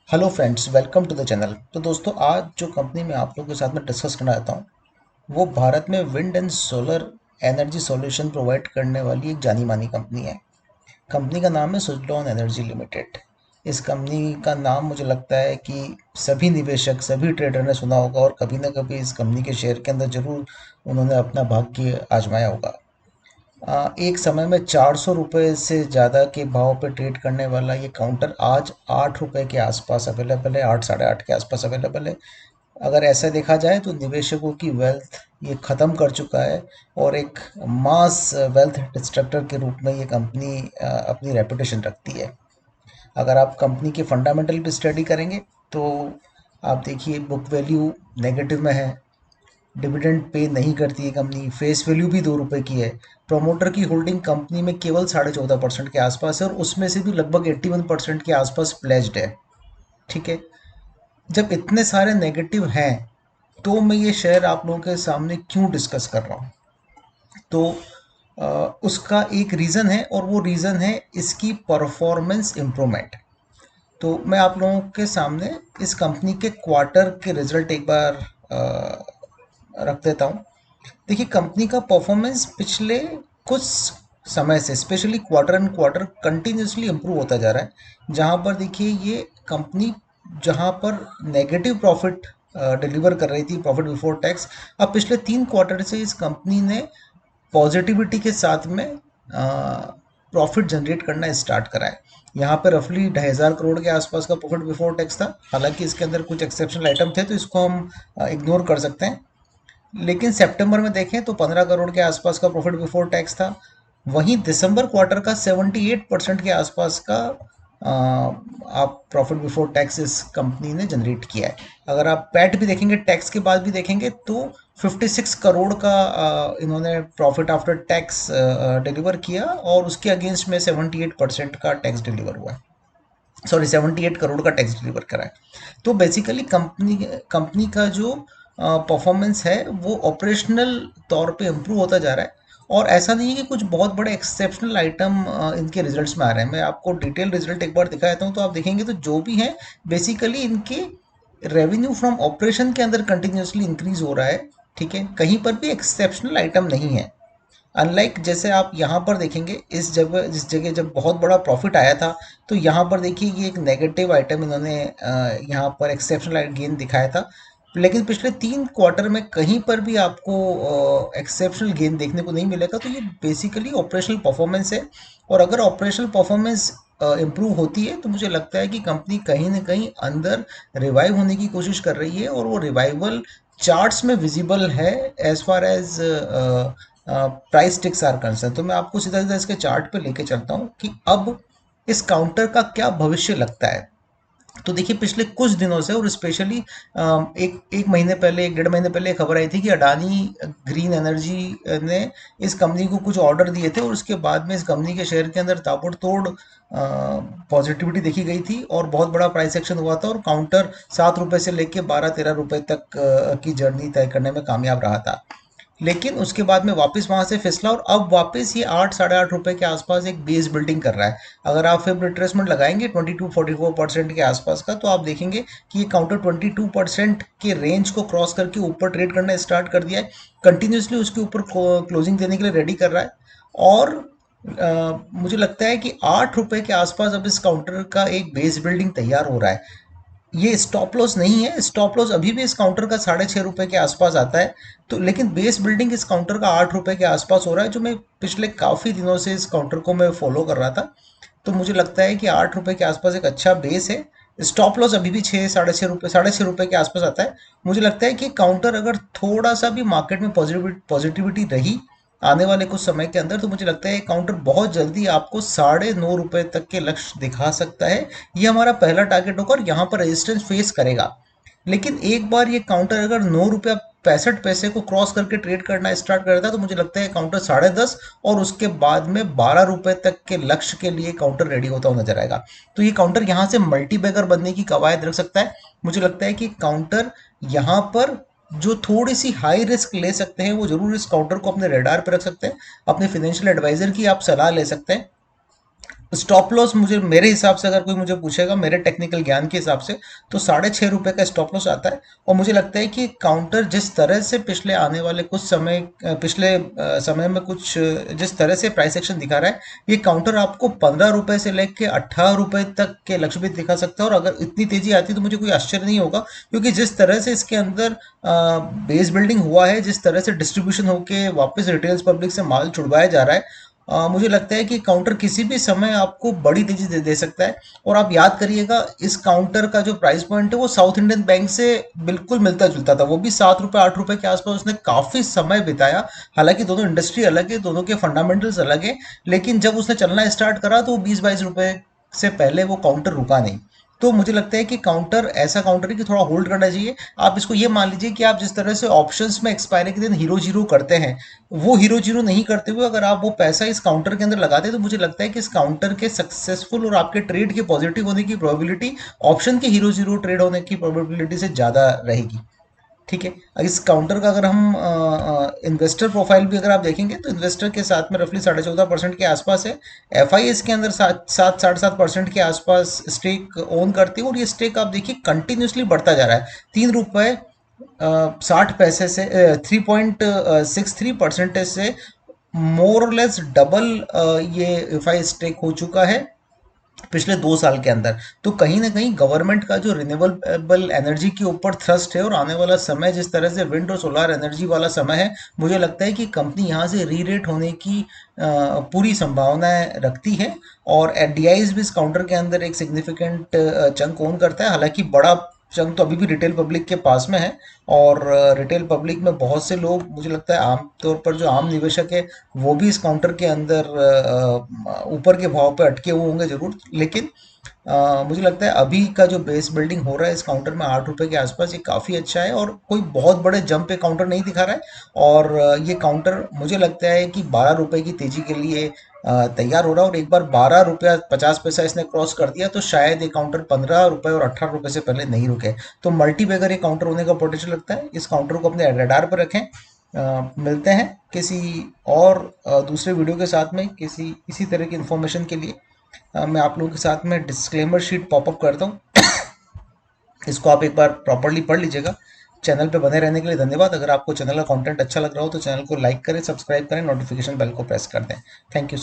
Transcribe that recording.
Hello friends, welcome to the channel. तो दोस्तों, आज जो कंपनी मैं आप लोगों के साथ में डिस्कस करना चाहता हूँ वो भारत में wind and solar energy solution provide करने वाली एक जानी मानी कंपनी है। कंपनी का नाम है सुजलॉन एनर्जी लिमिटेड। इस कंपनी का नाम मुझे लगता है कि सभी निवेशक, सभी ट्रेडर ने सुना होगा और कभी ना कभी इस कंपनी के शेयर के अंदर जरूर उन्होंने अपना भाग्य आजमाया होगा। एक समय में 400 रुपये से ज़्यादा के भाव पे ट्रेड करने वाला ये काउंटर आज 8 रुपये के आसपास अवेलेबल है, 8 साढ़े 8 के आसपास अवेलेबल है। अगर ऐसा देखा जाए तो निवेशकों की वेल्थ ये ख़त्म कर चुका है और एक मास वेल्थ डिस्ट्रक्टर के रूप में ये कंपनी अपनी रेपुटेशन रखती है। अगर आप कंपनी के फंडामेंटल की स्टडी करेंगे तो आप देखिए, बुक वैल्यू नेगेटिव में है, डिविडेंड पे नहीं करती है कंपनी, फेस वैल्यू भी 2 रुपए की है, प्रोमोटर की होल्डिंग कंपनी में केवल 14.5% के आसपास है और उसमें से भी लगभग 81% के आसपास प्लेज्ड है। ठीक है। जब इतने सारे नेगेटिव हैं तो मैं ये शेयर आप लोगों के सामने क्यों डिस्कस कर रहा हूँ? तो उसका एक रीज़न है और वो रीज़न है इसकी परफॉर्मेंस इम्प्रूवमेंट। तो मैं आप लोगों के सामने इस कंपनी के क्वार्टर के रिजल्ट एक बार रख देता हूँ। देखिए, कंपनी का परफॉर्मेंस पिछले कुछ समय से specially quarter and quarter continuously improve होता जा रहा है। जहाँ पर देखिए, ये कंपनी जहाँ पर नेगेटिव प्रॉफिट डिलीवर कर रही थी, प्रॉफिट बिफोर टैक्स, अब पिछले 3 क्वार्टर से इस कंपनी ने पॉजिटिविटी के साथ में प्रॉफिट जनरेट करना स्टार्ट करा है। यहाँ पर रफली 2,500 करोड़ के आसपास का प्रॉफिट बिफोर टैक्स था। हालांकि इसके अंदर कुछ एक्सेप्शनल आइटम थे तो इसको हम इग्नोर कर सकते हैं। लेकिन सितंबर में देखें तो 15 करोड़ के आसपास का प्रॉफिट बिफोर टैक्स था। वहीं दिसंबर क्वार्टर का 78% के आसपास का आप प्रॉफिट बिफोर टैक्स इस कंपनी ने जनरेट किया है। अगर आप पैट भी देखेंगे, टैक्स के बाद भी देखेंगे, तो 56 करोड़ का इन्होंने प्रॉफिट आफ्टर टैक्स डिलीवर किया और उसके अगेंस्ट में 78% का टैक्स डिलीवर हुआ है। सॉरी, 78 करोड़ का टैक्स डिलीवर करा है। तो बेसिकली कंपनी कंपनी का जो परफॉर्मेंस है वो ऑपरेशनल तौर पे इम्प्रूव होता जा रहा है। और ऐसा नहीं है कि कुछ बहुत बड़े एक्सेप्शनल आइटम इनके रिजल्ट्स में आ रहे हैं। मैं आपको डिटेल रिजल्ट एक बार दिखा देता हूँ तो आप देखेंगे तो जो भी है बेसिकली इनके रेवेन्यू फ्रॉम ऑपरेशन के अंदर कंटिन्यूसली इंक्रीज हो रहा है। ठीक है, कहीं पर भी एक्सेप्शनल आइटम नहीं है। अनलाइक जैसे आप यहाँ पर देखेंगे, जिस जगह जब बहुत बड़ा प्रॉफिट आया था तो यहाँ पर देखिए ये एक नेगेटिव आइटम इन्होंने यहाँ पर एक्सेप्शनल गेन दिखाया था। लेकिन पिछले 3 क्वार्टर में कहीं पर भी आपको एक्सेप्शनल गेन देखने को नहीं मिलेगा। तो ये बेसिकली ऑपरेशनल परफॉर्मेंस है। और अगर ऑपरेशनल परफॉर्मेंस इम्प्रूव होती है तो मुझे लगता है कि कंपनी कहीं ना कहीं अंदर रिवाइव होने की कोशिश कर रही है और वो रिवाइवल चार्ट्स में विजिबल है as far as price ticks are concern. तो मैं आपको सीधा सीधा इसके चार्ट पे लेके चलता हूँ कि अब इस काउंटर का क्या भविष्य लगता है। तो देखिए, पिछले कुछ दिनों से और स्पेशली एक महीने पहले, 1 डेढ़ महीने पहले खबर आई थी कि अडानी ग्रीन एनर्जी ने इस कंपनी को कुछ ऑर्डर दिए थे और उसके बाद में इस कंपनी के शेयर के अंदर ताबड़तोड़ पॉजिटिविटी देखी गई थी और बहुत बड़ा प्राइस एक्शन हुआ था और काउंटर 7 रुपए से लेके 12-13 रुपए तक की जर्नी तय करने में कामयाब रहा था। लेकिन उसके बाद में वापस वहां से फिसला और अब वापस ये 8 साढ़े 8 रुपए के आसपास एक बेस बिल्डिंग कर रहा है। अगर आप फिर रिट्रेसमेंट लगाएंगे 22-44% के आसपास का तो आप देखेंगे कि ये काउंटर 22% के रेंज को क्रॉस करके ऊपर ट्रेड करना स्टार्ट कर दिया है। कंटिन्यूसली उसके ऊपर क्लोजिंग देने के लिए रेडी कर रहा है। और मुझे लगता है कि 8 रुपए के आसपास अब इस काउंटर का एक बेस बिल्डिंग तैयार हो रहा है। ये स्टॉप लॉस नहीं है, स्टॉप लॉस अभी भी इस काउंटर का 6.5 रुपए के आसपास आता है। तो लेकिन बेस बिल्डिंग इस काउंटर का 8 रुपए के आसपास हो रहा है, जो मैं पिछले काफी दिनों से इस काउंटर को मैं फॉलो कर रहा था। तो मुझे लगता है कि 8 रुपए के आसपास एक अच्छा बेस है। स्टॉप लॉस अभी भी 6 साढ़े छः रुपए के आसपास आता है। मुझे लगता है कि काउंटर अगर थोड़ा सा भी मार्केट में पॉजिटिविटी रही आने वाले कुछ समय के अंदर तो मुझे लगता है काउंटर बहुत जल्दी आपको 9.5 रुपए तक के लक्ष्य दिखा सकता है। ये हमारा पहला टारगेट होगा और यहाँ पर रेजिस्टेंस फेस करेगा। लेकिन एक बार ये काउंटर अगर 9 रुपया 65 पैसे को क्रॉस करके ट्रेड करना स्टार्ट करता है तो मुझे लगता है काउंटर 10.5 और उसके बाद में 12 रुपए तक के लक्ष्य के लिए काउंटर रेडी होता हुआ नजर आएगा। तो ये काउंटर यहाँ से मल्टी बैगर बनने की कवायद रख सकता है। मुझे लगता है कि काउंटर यहाँ पर जो थोड़ी सी हाई रिस्क ले सकते हैं वो जरूर इस काउंटर को अपने रेडार पर रख सकते हैं। अपने फाइनेंशियल एडवाइजर की आप सलाह ले सकते हैं। स्टॉप लॉस मुझे, मेरे हिसाब से अगर कोई मुझे पूछेगा मेरे टेक्निकल ज्ञान के हिसाब से, तो 6.5 रुपए का स्टॉप लॉस आता है। और मुझे लगता है कि काउंटर जिस तरह से पिछले आने वाले कुछ समय पिछले समय में कुछ जिस तरह से प्राइस एक्शन दिखा रहा है, ये काउंटर आपको 15 रुपए से लेके 18 रुपए तक के लक्ष्य भी दिखा सकता है। और अगर इतनी तेजी आती है तो मुझे कोई आश्चर्य नहीं होगा, क्योंकि जिस तरह से इसके अंदर बेस बिल्डिंग हुआ है, जिस तरह से डिस्ट्रीब्यूशन होके वापस रिटेल्स पब्लिक से माल छुड़वाया जा रहा है, मुझे लगता है कि काउंटर किसी भी समय आपको बड़ी तेजी दे सकता है। और आप याद करिएगा, इस काउंटर का जो प्राइस पॉइंट है वो साउथ इंडियन बैंक से बिल्कुल मिलता जुलता था। वो भी 7 रुपए 8 रुपए के आसपास उसने काफी समय बिताया। हालांकि दोनों इंडस्ट्री अलग है, दोनों के फंडामेंटल्स अलग है, लेकिन जब उसने चलना स्टार्ट करा तो 20-22 रुपए से पहले वो काउंटर रुका नहीं। तो मुझे लगता है कि काउंटर ऐसा काउंटर है कि थोड़ा होल्ड करना चाहिए। आप इसको ये मान लीजिए कि आप जिस तरह से ऑप्शंस में एक्सपायरी के दिन हीरो जीरो करते हैं, वो हीरो जीरो नहीं करते हुए अगर आप वो पैसा इस काउंटर के अंदर लगाते हैं, तो मुझे लगता है कि इस काउंटर के सक्सेसफुल और आपके ट्रेड के पॉजिटिव होने की प्रोबेबिलिटी ऑप्शन के हीरो जीरो ट्रेड होने की प्रोबेबिलिटी से ज़्यादा रहेगी। ठीक है। इस काउंटर का अगर हम इन्वेस्टर प्रोफाइल भी अगर आप देखेंगे, तो इन्वेस्टर के साथ में रफली 14.5% के आसपास है। एफ आई एस के अंदर 7-7.5% के आसपास स्टेक ओन करती है, और ये स्टेक आप देखिए कंटिन्यूसली बढ़ता जा रहा है। 3 रुपए 60 पैसे से 3.63% से मोर और लेस डबल ये एफ आई स्टेक हो चुका है पिछले 2 साल के अंदर। तो कहीं ना कहीं गवर्नमेंट का जो रिन्यूएबल एनर्जी के ऊपर थ्रस्ट है, और आने वाला समय जिस तरह से विंड और सोलार एनर्जी वाला समय है, मुझे लगता है कि कंपनी यहाँ से री रेट होने की पूरी संभावनाएं रखती है। और डीआईज भी इस काउंटर के अंदर एक सिग्निफिकेंट चंक ओन करता है। हालांकि बड़ा चंक तो अभी भी रिटेल पब्लिक के पास में है, और रिटेल पब्लिक में बहुत से लोग, मुझे लगता है आमतौर पर जो आम निवेशक है, वो भी इस काउंटर के अंदर ऊपर के भाव पे अटके हुए होंगे जरूर। लेकिन मुझे लगता है अभी का जो बेस बिल्डिंग हो रहा है इस काउंटर में 8 रुपए के आसपास, ये काफ़ी अच्छा है, और कोई बहुत बड़े जंप पे काउंटर नहीं दिखा रहा है। और ये काउंटर मुझे लगता है कि 12 रुपए की तेजी के लिए तैयार हो रहा है। और एक बार 12 रुपया 50 पैसा इसने क्रॉस कर दिया, तो शायद ये काउंटर 15 रुपए और 18 रुपए से पहले नहीं रुके। तो मल्टी बैगर ये काउंटर होने का पोटेंशियल लगता है। इस काउंटर को अपने रडार पर रखें। मिलते हैं किसी और दूसरे वीडियो के साथ में किसी इसी तरह की इन्फॉर्मेशन के लिए। मैं आप लोगों के साथ में डिस्क्लेमर शीट पॉपअप करता हूँ, इसको आप एक बार प्रॉपरली पढ़ लीजिएगा। चैनल पे बने रहने के लिए धन्यवाद। अगर आपको चैनल का कंटेंट अच्छा लग रहा हो तो चैनल को लाइक करें, सब्सक्राइब करें, नोटिफिकेशन बेल को प्रेस कर दें। Thank you.